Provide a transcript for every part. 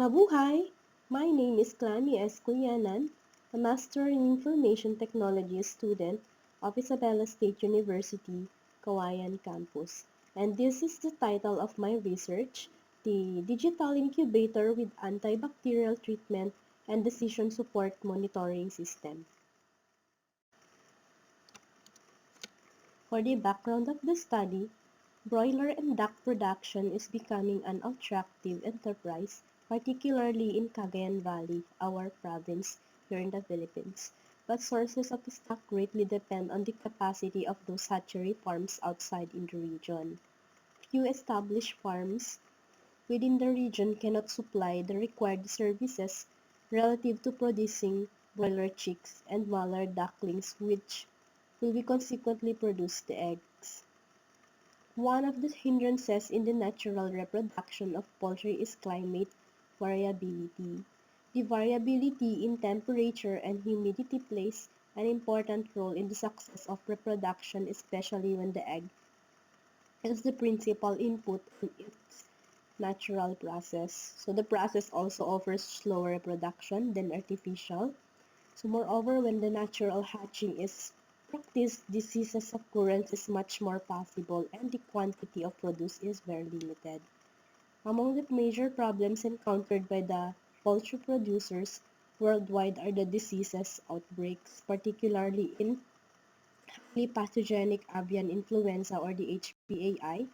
Mabuhay! My name is Clammie Cullanan, a Master in Information Technology student of Isabela State University, Cauayan Campus. And this is the title of my research, the Digital Incubator with Antibacterial Treatment and Decision Support Monitoring System. For the background of the study, broiler and duck production is becoming an attractive enterprise, particularly in Cagayan Valley, our province here in the Philippines. But sources of stock greatly depend on the capacity of those hatchery farms outside in the region. Few established farms within the region cannot supply the required services relative to producing broiler chicks and mallard ducklings, which will be consequently produce the eggs. One of the hindrances in the natural reproduction of poultry is climate variability. The variability in temperature and humidity plays an important role in the success of reproduction, especially when the egg is the principal input in its natural process. So the process also offers slower reproduction than artificial. So moreover, when the natural hatching is practiced, diseases occurrence is much more possible and the quantity of produce is very limited. Among the major problems encountered by the poultry producers worldwide are the diseases outbreaks, particularly in highly pathogenic avian influenza or the HPAI,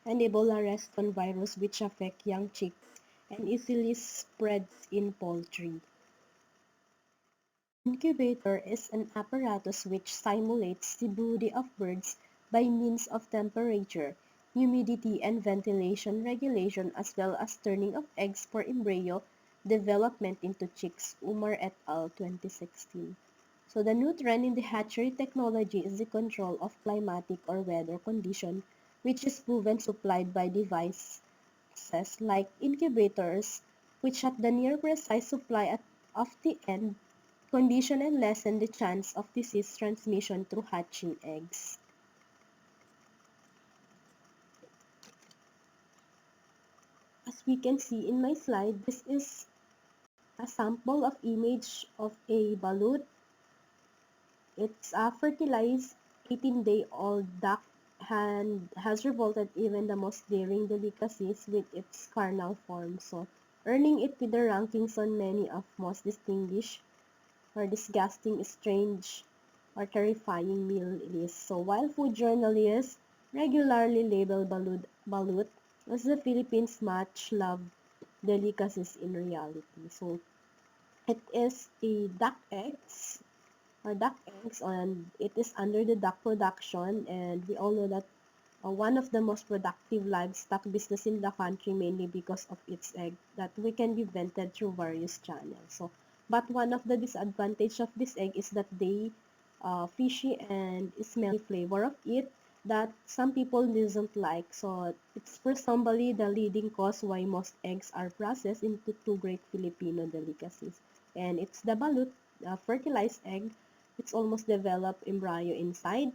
and Ebola reston virus which affect young chicks and easily spreads in poultry. Incubator is an apparatus which simulates the brooding of birds by means of temperature, humidity, and ventilation regulation, as well as turning of eggs for embryo development into chicks. Umar et al. 2016. So the new trend in the hatchery technology is the control of climatic or weather condition, which is proven supplied by devices like incubators, which have the near precise supply of the end condition and lessen the chance of disease transmission through hatching eggs. As we can see in my slide, this is a sample of image of a balut. It's a fertilized 18-day-old duck and has revolted even the most daring delicacies with its carnal form, so earning it with the rankings on many of most distinguished or disgusting, strange, or terrifying meal lists. So while food journalists regularly label balut as the Philippines' much loved delicacies in reality. So it is a duck eggs and it is under the duck production, and we all know that one of the most productive livestock business in the country, mainly because of its egg that we can be vented through various channels. So, but one of the disadvantage of this egg is that they fishy and smelly flavor of it that some people doesn't like. So it's for somebody the leading cause why most eggs are processed into two great Filipino delicacies. And it's the balut, fertilized egg. It's almost developed embryo inside,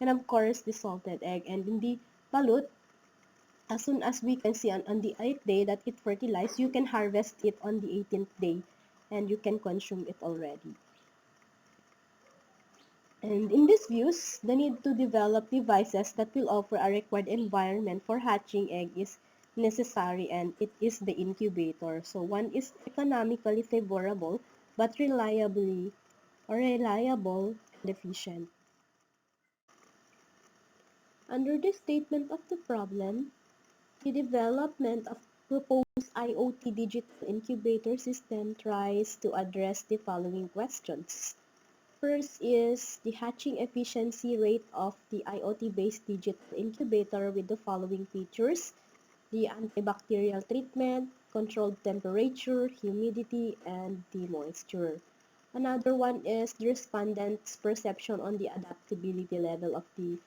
and of course the salted egg. And in the balut, as soon as we can see on the 8th day that it fertilized, you can harvest it on the 18th day and you can consume it already. And in these views, the need to develop devices that will offer a required environment for hatching egg is necessary, and it is the incubator. So one is economically favorable but reliable and efficient. Under the statement of the problem, the development of proposed IoT digital incubator system tries to address the following questions. First is the hatching efficiency rate of the IoT-based digital incubator with the following features: the antibacterial treatment, controlled temperature, humidity, and the moisture. Another one is the respondent's perception on the adaptability level of the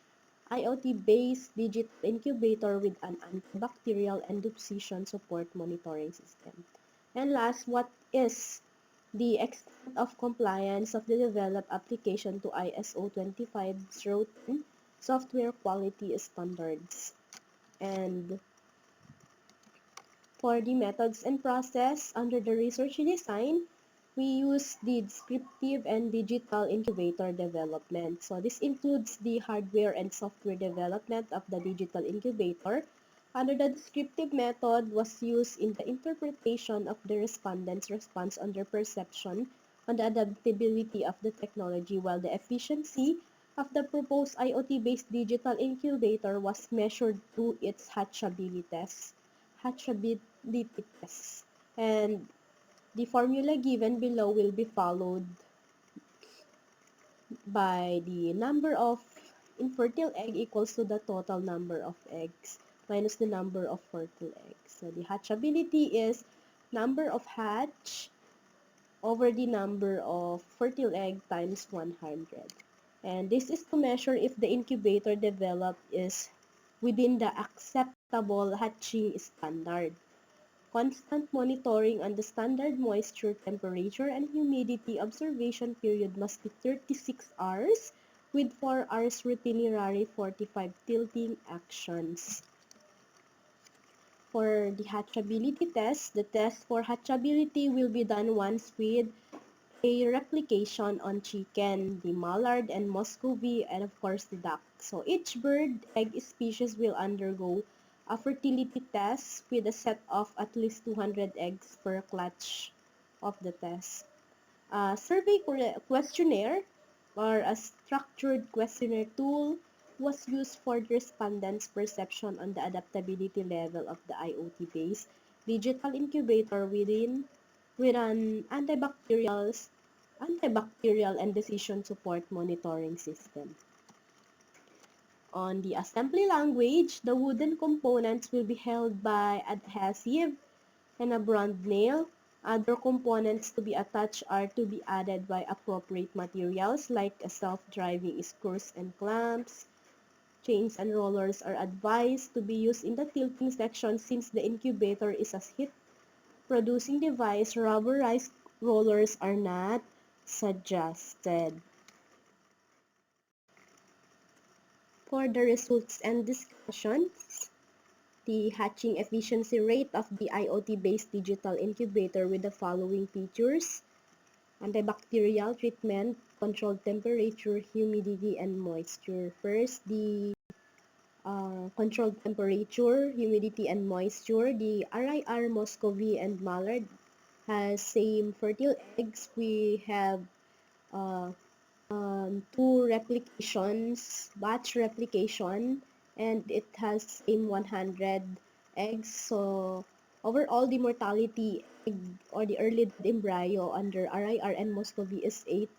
IoT-based digital incubator with an antibacterial and decision support monitoring system. And last, what is the extent of compliance of the developed application to ISO 25010 software quality standards? And For the methods and process under the research design, we use the descriptive and digital incubator development. So this includes the hardware and software development of the digital incubator. Under the descriptive method was used in the interpretation of the respondent's response under perception on the adaptability of the technology, while the efficiency of the proposed IoT-based digital incubator was measured through its hatchability test. And the formula given below will be followed by the number of infertile egg equals to the total number of eggs minus the number of fertile eggs. So the hatchability is number of hatch over the number of fertile egg times 100. And this is to measure if the incubator developed is within the acceptable hatching standard. Constant monitoring on the standard moisture, temperature, and humidity observation period must be 36 hours with 4 hours routinary 45 tilting actions. For the hatchability test, the test for hatchability will be done once with a replication on chicken, the mallard and Muscovy, and of course the duck. So each bird egg species will undergo a fertility test with a set of at least 200 eggs per clutch of the test. A survey questionnaire or a structured questionnaire tool was used for the respondents' perception on the adaptability level of the IoT-based digital incubator with an antibacterial and decision support monitoring system. On the assembly language, the wooden components will be held by adhesive and a bronze nail. Other components to be attached are to be added by appropriate materials like self-driving screws and clamps. Chains and rollers are advised to be used in the tilting section since the incubator is a heat-producing device. Rubberized rollers are not suggested. For the results and discussions, the hatching efficiency rate of the IoT-based digital incubator with the following features: antibacterial treatment, controlled temperature, humidity, and moisture. First, the controlled temperature, humidity, and moisture. The RIR, Muscovy, and mallard has same fertile eggs. We have uh, two replications, batch replication, and it has same 100 eggs. So overall, the mortality egg or the early embryo under RIR and Muscovy is 8,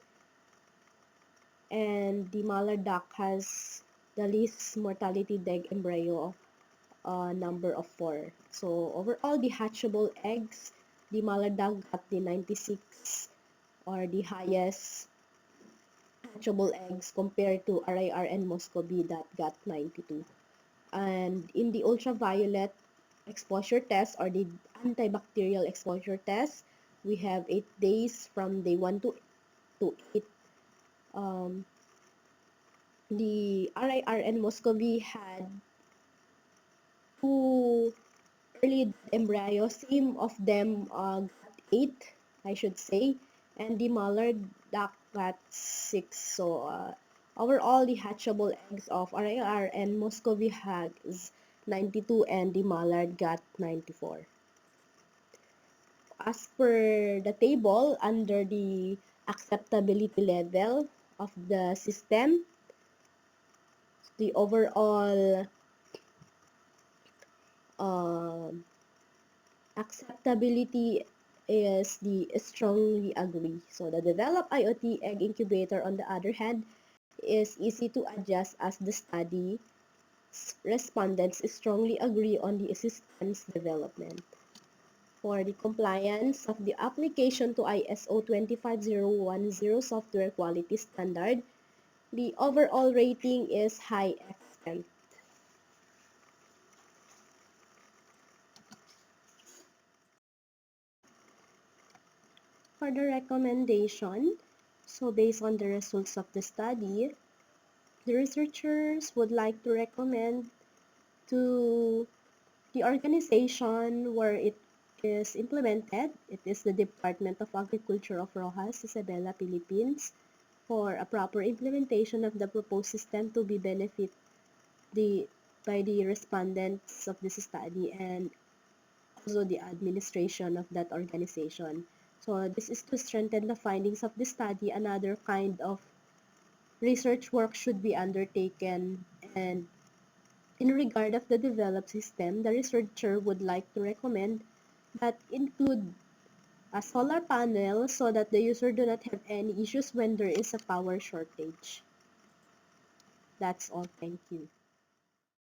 and the mallard duck has the least mortality egg embryo number of 4. So overall, the hatchable eggs, the mallard duck got the 96 or the highest hatchable eggs compared to RIR and Muscovy that got 92. And in the ultraviolet exposure test or the antibacterial exposure test, we have 8 days from day 1 to 8. The RIR and Muscovy had 2 early embryos. Same of them got 8, I should say, and the mallard duck got 6. So overall, the hatchable eggs of RIR and Muscovy has 92 and the mallard got 94. As per the table under the acceptability level of the system, the overall acceptability is the strongly agree. So the developed IoT egg incubator, on the other hand, is easy to adjust as the study respondents strongly agree on the systems development. For the compliance of the application to ISO 25010 software quality standard, the overall rating is high excellent. For the recommendation, so based on the results of the study, the researchers would like to recommend to The organization where it is implemented, it is the Department of Agriculture of Roxas, Isabela, Philippines, for a proper implementation of the proposed system to be benefit by the respondents of this study and also the administration of that organization. So this is to strengthen the findings of the study. Another kind of research work should be undertaken, and in regard of the developed system, the researcher would like to recommend that include a solar panel so that the user do not have any issues when there is a power shortage. That's all. Thank you.